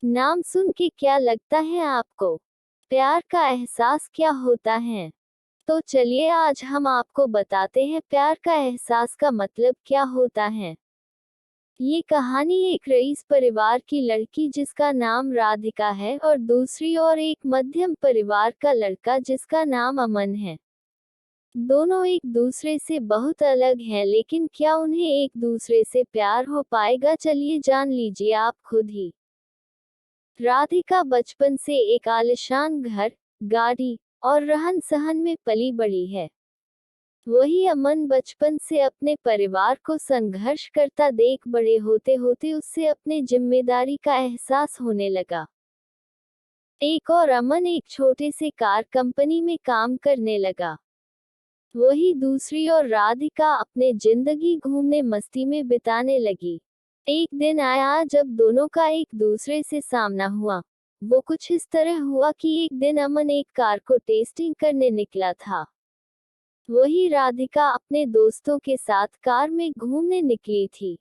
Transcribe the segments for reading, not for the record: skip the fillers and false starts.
नाम सुन के क्या लगता है आपको? प्यार का एहसास क्या होता है? तो चलिए आज हम आपको बताते हैं प्यार का एहसास का मतलब क्या होता है। ये कहानी एक रईस परिवार की लड़की जिसका नाम राधिका है और दूसरी ओर एक मध्यम परिवार का लड़का जिसका नाम अमन है। दोनों एक दूसरे से बहुत अलग हैं, लेकिन क्या उन्हें एक दूसरे से प्यार हो पाएगा, चलिए जान लीजिए आप खुद ही। राधिका बचपन से एक आलीशान घर, गाड़ी और रहन सहन में पली बड़ी है। वही अमन बचपन से अपने परिवार को संघर्ष करता देख बड़े होते होते उससे अपने जिम्मेदारी का एहसास होने लगा। एक और अमन एक छोटे से कार कंपनी में काम करने लगा। वही दूसरी ओर राधिका अपने जिंदगी घूमने मस्ती में बिताने लगी। एक दिन आया जब दोनों का एक दूसरे से सामना हुआ। वो कुछ इस तरह हुआ कि एक दिन अमन एक कार को टेस्टिंग करने निकला था। वही राधिका अपने दोस्तों के साथ कार में घूमने निकली थी।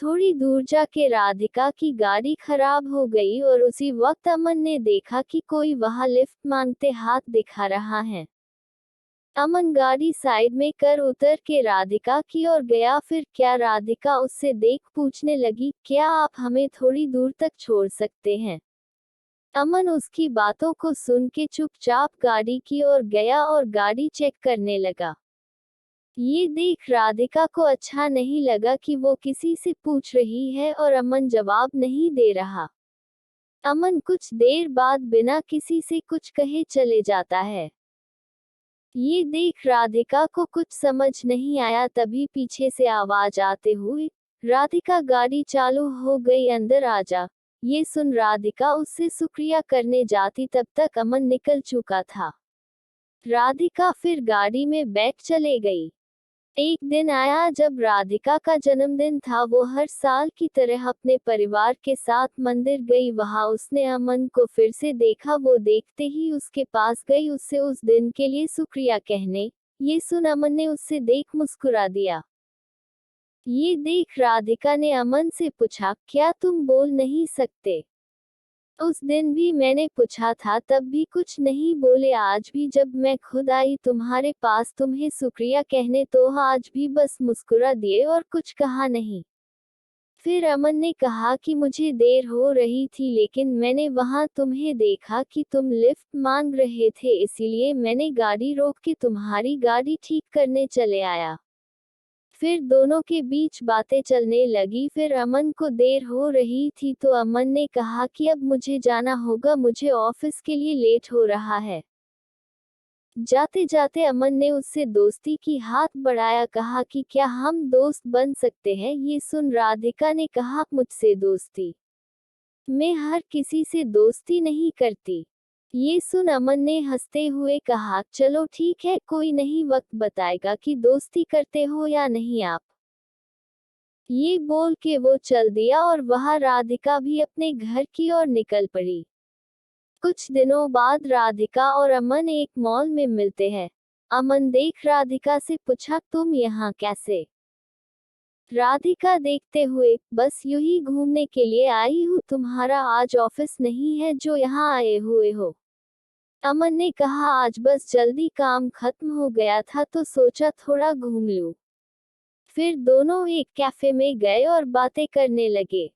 थोड़ी दूर जाके राधिका की गाड़ी खराब हो गई और उसी वक्त अमन ने देखा कि कोई वहां लिफ्ट मांगते हाथ दिखा रहा है। अमन गाड़ी साइड में कर उतर के राधिका की ओर गया। फिर क्या राधिका उससे देख पूछने लगी, क्या आप हमें थोड़ी दूर तक छोड़ सकते हैं? अमन उसकी बातों को सुन के चुपचाप गाड़ी की ओर गया और गाड़ी चेक करने लगा। ये देख राधिका को अच्छा नहीं लगा कि वो किसी से पूछ रही है और अमन जवाब नहीं दे रहा। अमन कुछ देर बाद बिना किसी से कुछ कहे चले जाता है। ये देख राधिका को कुछ समझ नहीं आया, तभी पीछे से आवाज आते हुए, राधिका गाड़ी चालू हो गई, अंदर आ जा। ये सुन राधिका उससे शुक्रिया करने जाती तब तक अमन निकल चुका था। राधिका फिर गाड़ी में बैठ चले गई। एक दिन आया जब राधिका का जन्मदिन था। वो हर साल की तरह अपने परिवार के साथ मंदिर गई। वहां उसने अमन को फिर से देखा। वो देखते ही उसके पास गई उससे उस दिन के लिए शुक्रिया कहने। ये सुन अमन ने उससे देख मुस्कुरा दिया। ये देख राधिका ने अमन से पूछा, क्या तुम बोल नहीं सकते? उस दिन भी मैंने पूछा था, तब भी कुछ नहीं बोले। आज भी जब मैं खुद आई तुम्हारे पास तुम्हें शुक्रिया कहने, तो आज भी बस मुस्कुरा दिए और कुछ कहा नहीं। फिर अमन ने कहा कि मुझे देर हो रही थी, लेकिन मैंने वहां तुम्हें देखा कि तुम लिफ्ट मांग रहे थे, इसीलिए मैंने गाड़ी रोक के तुम्हारी गाड़ी ठीक करने चले आया। फिर दोनों के बीच बातें चलने लगी। फिर अमन को देर हो रही थी तो अमन ने कहा कि अब मुझे जाना होगा, मुझे ऑफिस के लिए लेट हो रहा है। जाते जाते अमन ने उससे दोस्ती की हाथ बढ़ाया, कहा कि क्या हम दोस्त बन सकते हैं? ये सुन राधिका ने कहा, मुझसे दोस्ती? मैं हर किसी से दोस्ती नहीं करती। ये सुन अमन ने हंसते हुए कहा, चलो ठीक है, कोई नहीं, वक्त बताएगा कि दोस्ती करते हो या नहीं आप। ये बोल के वो चल दिया और वहां राधिका भी अपने घर की ओर निकल पड़ी। कुछ दिनों बाद राधिका और अमन एक मॉल में मिलते हैं। अमन देख राधिका से पूछा, तुम यहाँ कैसे? राधिका देखते हुए, बस यूं ही घूमने के लिए आई हूँ, तुम्हारा आज ऑफिस नहीं है जो यहाँ आए हुए हो? अमन ने कहा, आज बस जल्दी काम खत्म हो गया था तो सोचा थोड़ा घूम लूं। फिर दोनों एक कैफे में गए और बातें करने लगे।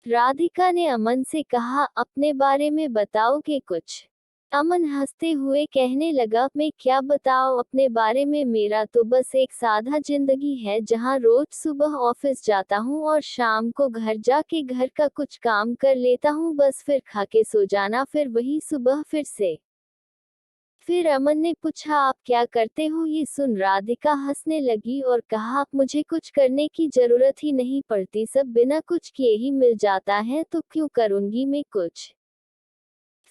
राधिका ने अमन से कहा, अपने बारे में बताओगे कुछ? अमन हंसते हुए कहने लगा, मैं क्या बताऊं अपने बारे में, मेरा तो बस एक सादा जिंदगी है जहां रोज सुबह ऑफिस जाता हूं और शाम को घर जाके घर का कुछ काम कर लेता हूं, बस फिर खा के सो जाना, फिर वही सुबह फिर से। फिर अमन ने पूछा, आप क्या करते हो? ये सुन राधिका हंसने लगी और कहा, मुझे कुछ करने की जरूरत ही नहीं पड़ती, सब बिना कुछ किए ही मिल जाता है, तो क्यों करूंगी मैं कुछ?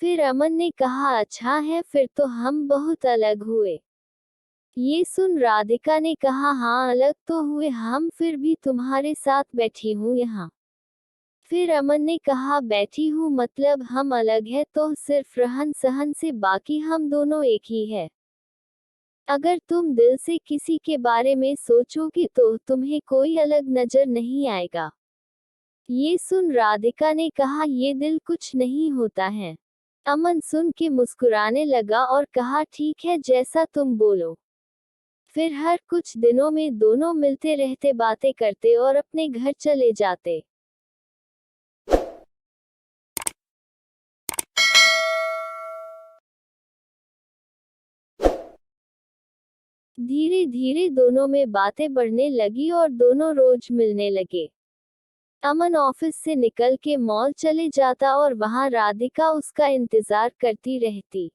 फिर अमन ने कहा, अच्छा है, फिर तो हम बहुत अलग हुए। ये सुन राधिका ने कहा, हाँ अलग तो हुए हम, फिर भी तुम्हारे साथ बैठी हूँ यहाँ। फिर अमन ने कहा, बैठी हूँ मतलब हम अलग है तो सिर्फ रहन सहन से, बाकी हम दोनों एक ही है। अगर तुम दिल से किसी के बारे में सोचोगे तो तुम्हें कोई अलग नजर नहीं आएगा। ये सुन राधिका ने कहा, ये दिल कुछ नहीं होता है। अमन सुन के मुस्कुराने लगा और कहा, ठीक है, जैसा तुम बोलो। फिर हर कुछ दिनों में दोनों मिलते रहते, बातें करते और अपने घर चले जाते। धीरे धीरे दोनों में बातें बढ़ने लगी और दोनों रोज मिलने लगे। अमन ऑफिस से निकल के मॉल चले जाता और वहां राधिका उसका इंतजार करती रहती।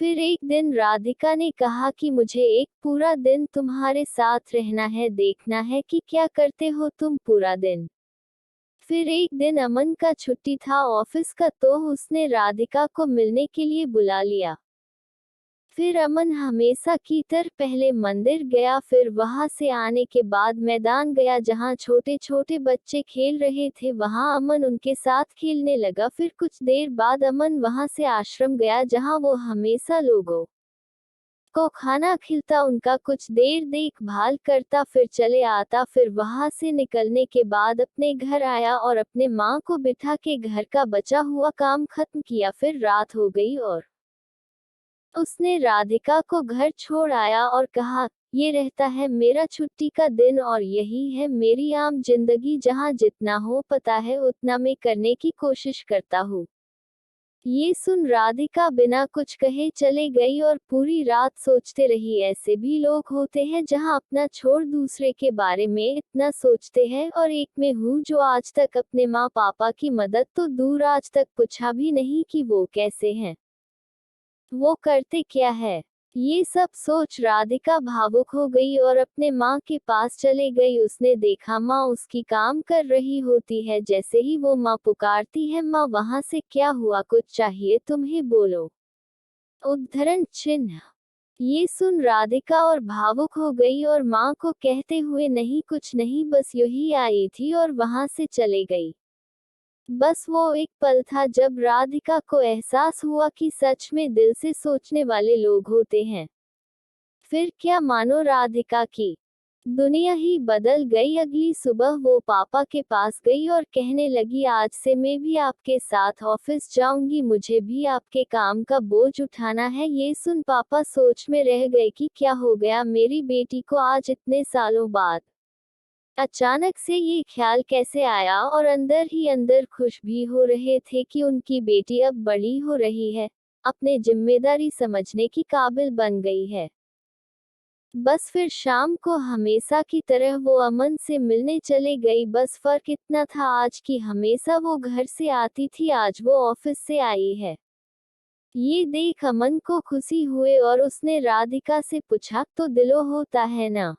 फिर एक दिन राधिका ने कहा कि मुझे एक पूरा दिन तुम्हारे साथ रहना है, देखना है कि क्या करते हो तुम पूरा दिन। फिर एक दिन अमन का छुट्टी था ऑफिस का, तो उसने राधिका को मिलने के लिए बुला लिया। फिर अमन हमेशा की तरह पहले मंदिर गया, फिर वहां से आने के बाद मैदान गया जहां छोटे छोटे बच्चे खेल रहे थे, वहां अमन उनके साथ खेलने लगा। फिर कुछ देर बाद अमन वहां से आश्रम गया जहां वो हमेशा लोगों को खाना खिलता, उनका कुछ देर देखभाल करता, फिर चले आता। फिर वहां से निकलने के बाद अपने घर आया और अपने माँ को बिठा के घर का बचा हुआ काम खत्म किया। फिर रात हो गई और उसने राधिका को घर छोड़ आया और कहा, ये रहता है मेरा छुट्टी का दिन और यही है मेरी आम जिंदगी, जहाँ जितना हो पता है उतना मैं करने की कोशिश करता हूँ। ये सुन राधिका बिना कुछ कहे चले गई और पूरी रात सोचते रही। ऐसे भी लोग होते हैं जहाँ अपना छोड़ दूसरे के बारे में इतना सोचते हैं, और एक मैं हूँ जो आज तक अपने माँ पापा की मदद तो दूर, आज तक पूछा भी नहीं कि वो कैसे हैं, वो करते क्या है। ये सब सोच राधिका भावुक हो गई और अपने माँ के पास चले गई। उसने देखा माँ उसकी काम कर रही होती है। जैसे ही वो माँ पुकारती है, माँ वहां से, क्या हुआ, कुछ चाहिए तुम्हें, बोलो। उद्धरण चिन्ह। ये सुन राधिका और भावुक हो गई और माँ को कहते हुए, नहीं कुछ नहीं, बस यही आई थी, और वहां से चले गई। बस वो एक पल था जब राधिका को एहसास हुआ कि सच में दिल से सोचने वाले लोग होते हैं। फिर क्या मानो राधिका की दुनिया ही बदल गई। अगली सुबह वो पापा के पास गई और कहने लगी, आज से मैं भी आपके साथ ऑफिस जाऊंगी, मुझे भी आपके काम का बोझ उठाना है। ये सुन पापा सोच में रह गए कि क्या हो गया मेरी बेटी को आज इतने सालों बाद अचानक से ये ख्याल कैसे आया, और अंदर ही अंदर खुश भी हो रहे थे कि उनकी बेटी अब बड़ी हो रही है, अपने जिम्मेदारी समझने की काबिल बन गई है। बस फिर शाम को हमेशा की तरह वो अमन से मिलने चले गई। बस फर्क इतना था, आज की हमेशा वो घर से आती थी, आज वो ऑफिस से आई है। ये देख अमन को खुशी हुए और उसने राधिका से पूछा, तो दिलो होता है ना।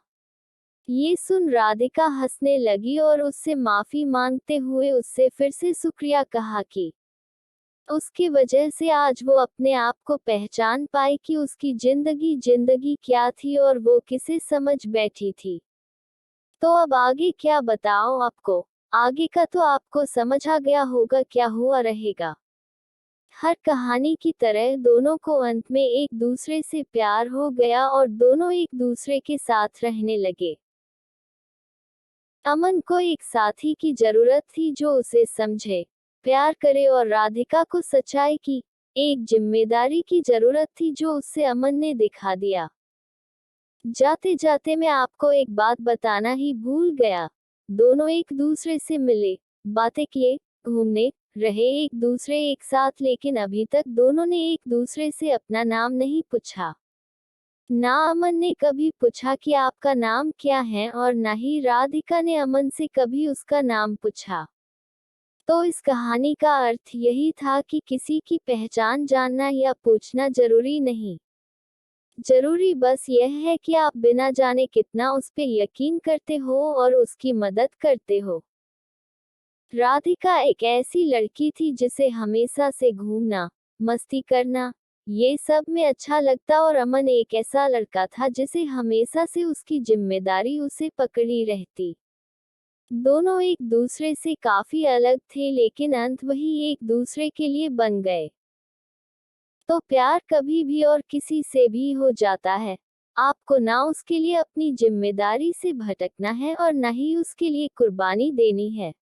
ये सुन राधिका हंसने लगी और उससे माफी मांगते हुए उससे फिर से शुक्रिया कहा कि उसकी वजह से आज वो अपने आप को पहचान पाई कि उसकी जिंदगी जिंदगी क्या थी और वो किसे समझ बैठी थी। तो अब आगे क्या बताओ आपको, आगे का तो आपको समझ आ गया होगा क्या हुआ रहेगा। हर कहानी की तरह दोनों को अंत में एक दूसरे से प्यार हो गया और दोनों एक दूसरे के साथ रहने लगे। अमन को एक साथी की जरूरत थी जो उसे समझे, प्यार करे, और राधिका को सच्चाई की एक जिम्मेदारी की जरूरत थी जो उससे अमन ने दिखा दिया। जाते जाते मैं आपको एक बात बताना ही भूल गया। दोनों एक दूसरे से मिले, बातें किए, घूमने रहे एक दूसरे एक साथ, लेकिन अभी तक दोनों ने एक दूसरे से अपना नाम नहीं पूछा। ना अमन ने कभी पूछा कि आपका नाम क्या है, और ना ही राधिका ने अमन से कभी उसका नाम पूछा। तो इस कहानी का अर्थ यही था कि किसी की पहचान जानना या पूछना जरूरी नहीं। जरूरी बस यह है कि आप बिना जाने कितना उस पे यकीन करते हो और उसकी मदद करते हो। राधिका एक ऐसी लड़की थी जिसे हमेशा से घूमना, मस्ती करना, ये सब में अच्छा लगता, और अमन एक ऐसा लड़का था जिसे हमेशा से उसकी जिम्मेदारी उसे पकड़ी रहती। दोनों एक दूसरे से काफी अलग थे, लेकिन अंत वही एक दूसरे के लिए बन गए। तो प्यार कभी भी और किसी से भी हो जाता है। आपको ना उसके लिए अपनी जिम्मेदारी से भटकना है और ना ही उसके लिए कुर्बानी देनी है।